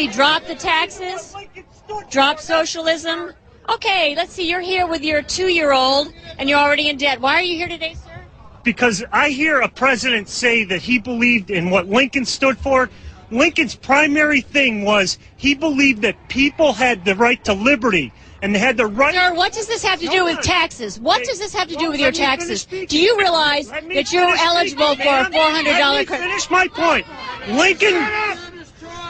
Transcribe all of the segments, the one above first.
we drop the taxes, drop socialism. Okay, let's see, you're here with your 2-year-old and you're already in debt. Why are you here today, sir? Because I hear a president say that he believed in what Lincoln stood for. Lincoln's primary thing was he believed that people had the right to liberty and they had the right... Sir, what does this have to do with taxes? What does this have to do with your taxes? Do you realize that you're eligible for a $400 credit? Finish my point.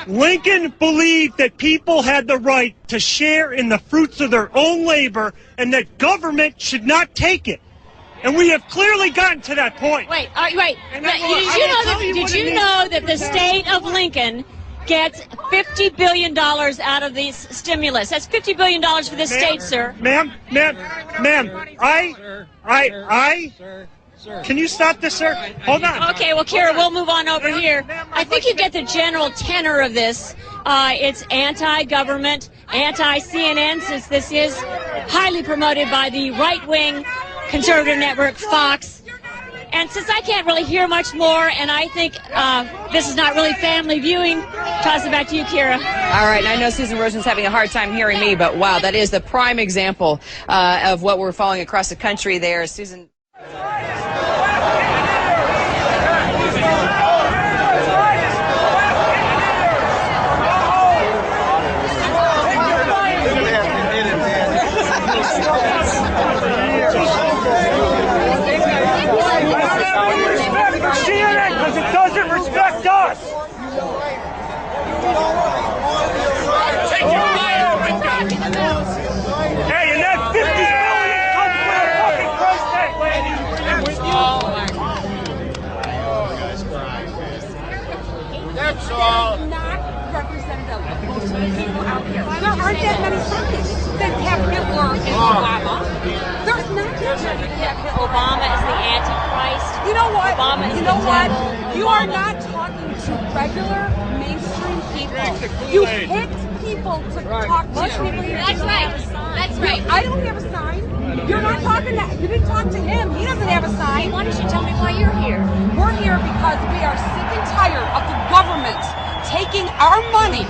Lincoln believed that people had the right to share in the fruits of their own labor and that government should not take it. And we have clearly gotten to that point. Wait. Did you know that the state of Lincoln gets $50 billion out of these stimulus? That's $50 billion for this state, sir. Ma'am, can you stop this, sir? Hold on. Okay, well, Kira, we'll move on over here. I think you get the general tenor of this. It's anti-government, anti-CNN, since this is highly promoted by the right-wing conservative network Fox. And since I can't really hear much more, and I think this is not really family viewing, toss it back to you, Kira. All right, and I know Susan Rosen's having a hard time hearing me, but wow, that is the prime example of what we're following across the country there. Susan. Because it doesn't respect us. Hey, and that 50 million comes from a fucking price tag, lady. That's all. Not representative of most of the people out here. There aren't that many signs that have Hitler and Obama. There's not that many that have Hitler. Obama is the Antichrist. You know what? Obama is you know what? You are not talking to regular mainstream people. You picked people to talk to. That's right. That's right. I don't have a sign. You're not talking to. You didn't talk to him. He doesn't have a sign. Why don't you tell me why you're here? We're here because we are sick and tired of the government taking our money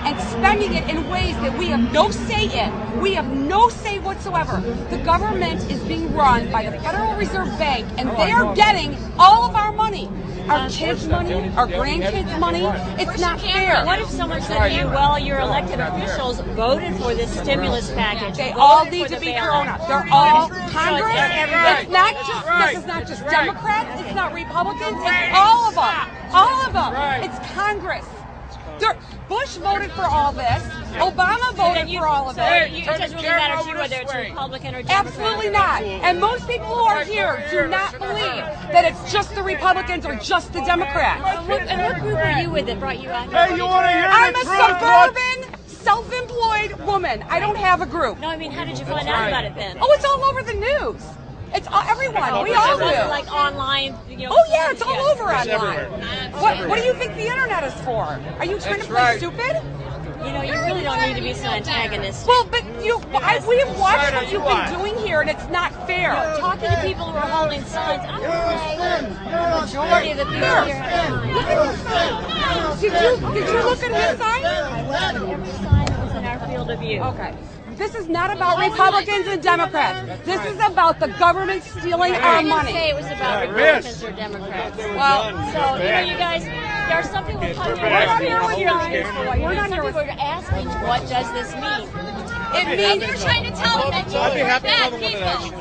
and spending it in ways that we have no say in. We have no say whatsoever. The government is being run by the Federal Reserve Bank, and they are getting all of our money. Our kids' money, our grandkids' money. It's not fair. What if someone said to you, well, your elected officials voted for this stimulus package? They all need to be thrown out. They're all Congress. It's not just, this is not just Democrats. It's not Republicans. It's all of them. All of them. It's Congress. Bush voted for all this. Obama voted for all of it. It doesn't really matter to you whether it's Republican or Democrat. Absolutely not. And most people who are here do not believe that it's just the Republicans or just the Democrats. And what group are you with that brought you out Hey, you want to hear I'm a suburban, self-employed woman. I don't have a group. No, I mean, how did you find out about it then? Oh, it's all over the news. It's everyone. We all do. Like online, Oh yeah, it's all over online. What do you think the internet is for? Are you trying to play stupid? You know, you really don't need to be so antagonistic. Well, but we have watched what you've been doing here, and it's not fair. Talking to people who are holding signs, I'm going to say the majority of the people here have signs. Did you look at his sign? I looked at every sign that was in our field of view. Okay. This is not about Republicans and Democrats. This is about the government stealing our money. I didn't say it was about Republicans or Democrats. Well, so, you guys, there are some people coming here. We're not here with you. We're not here with you. Asking, what does this mean? It means you're trying to tell them that you're bad people.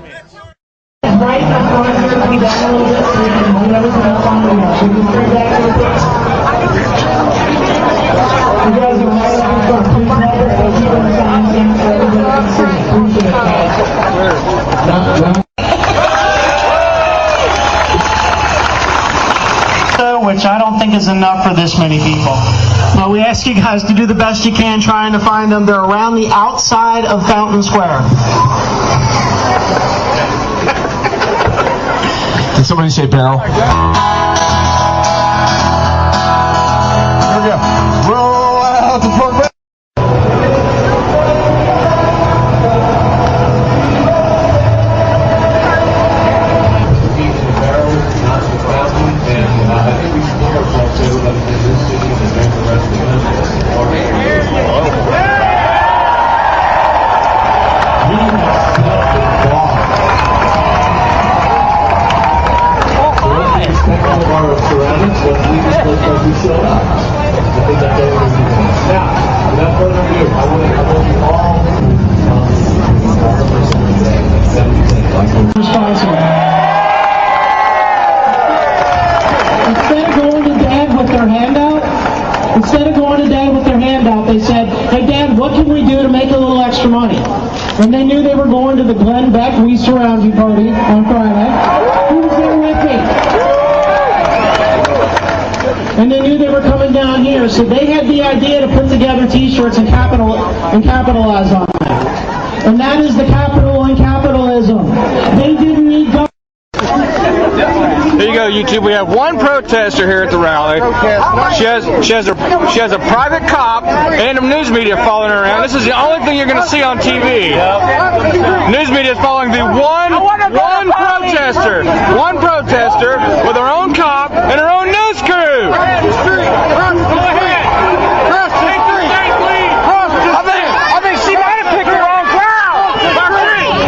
Which I don't think is enough for this many people. But we ask you guys to do the best you can trying to find them. They're around the outside of Fountain Square. Did somebody say barrel? Here we go. Roll out the pork barrel. with their hand out, instead of going to Dad with their hand out, they said, hey Dad, what can we do to make a little extra money? And they knew they were going to the Glenn Beck We Surround You party on Friday. Who was there with me? And they knew they were coming down here, so they had the idea to put together T-shirts and capitalize on that. And that is the capital in capitalism. They didn't need government. There you go, YouTube. We have one protester here at the rally. She has a private cop and a news media following her around. This is the only thing you're going to see on TV. News media is following the one protester with her own cop and her own news crew. I think she might have picked the wrong crowd.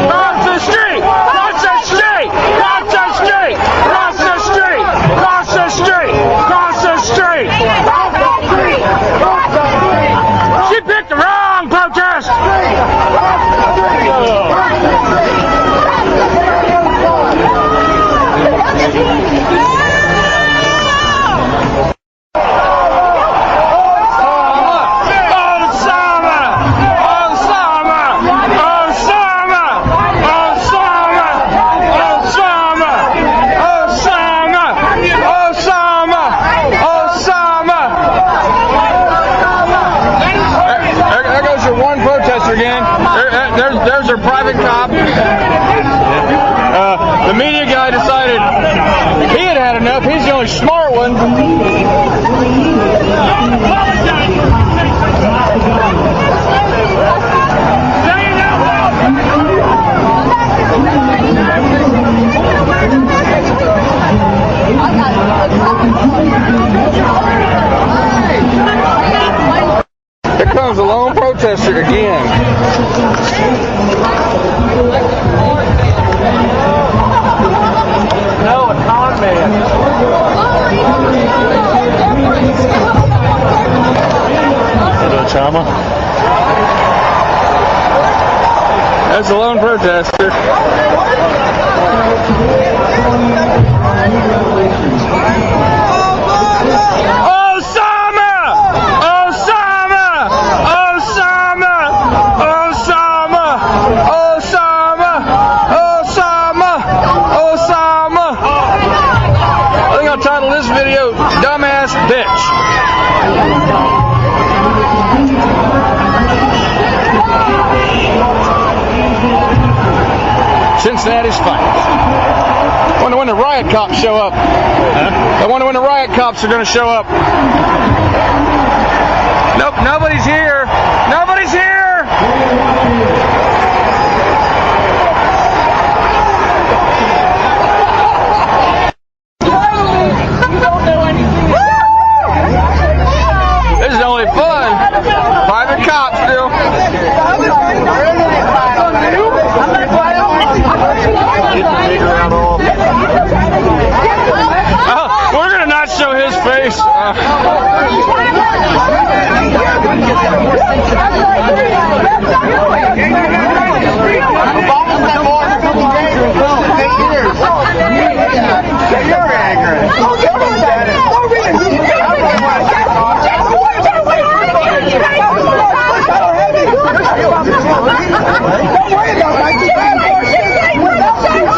Cross the street. Cross the street. Cross the street. Cross the street. Cross the street. Cross the street. Cross the street. She picked the wrong protest. There's her private cop. The media guy decided he had had enough. He's the only smart one. Here comes the lone protester again. No, a con man. Hello, Chama. That's the lone protester. Title this video, Dumbass Bitch. Cincinnati's finest. I wonder when the riot cops show up. I wonder when the riot cops are going to show up. Nope, nobody's here. Nobody's here. This is only fun. Private cop still. We're gonna not show his face.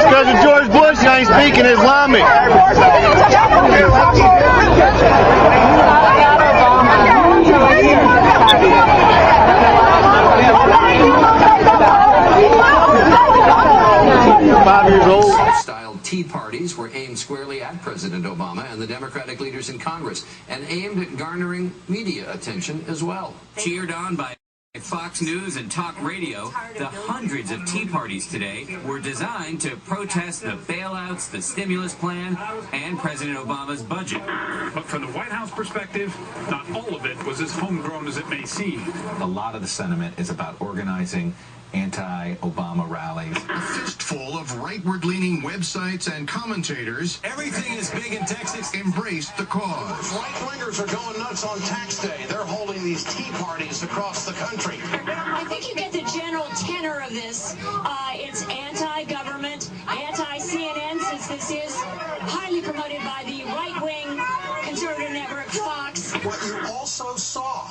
Because of George Bush, I ain't speaking Islamic. Styled tea parties were aimed squarely at President Obama and the Democratic leaders in Congress, and aimed at garnering media attention as well. Cheered on by Fox News and talk radio, the hundreds of tea parties today were designed to protest the bailouts, the stimulus plan, and President Obama's budget. But from the White House perspective, not all of it was as homegrown as it may seem. A lot of the sentiment is about organizing anti-Obama rallies. A fistful of rightward-leaning websites and commentators. Everything is big in Texas. Embraced the cause. Right-wingers are going nuts on tax day. They're holding these tea parties across the country. I think you get the general tenor of this. It's anti-government, anti-CNN, since this is highly promoted by the right-wing conservative network Fox. What you also saw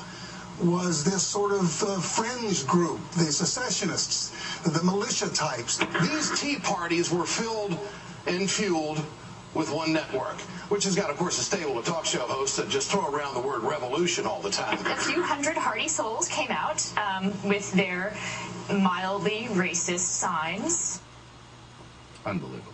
was this sort of fringe group, the secessionists, the militia types. These tea parties were filled and fueled with one network, which has got, of course, a stable of talk show hosts that just throw around the word revolution all the time. A few hundred hardy souls came out with their mildly racist signs. Unbelievable.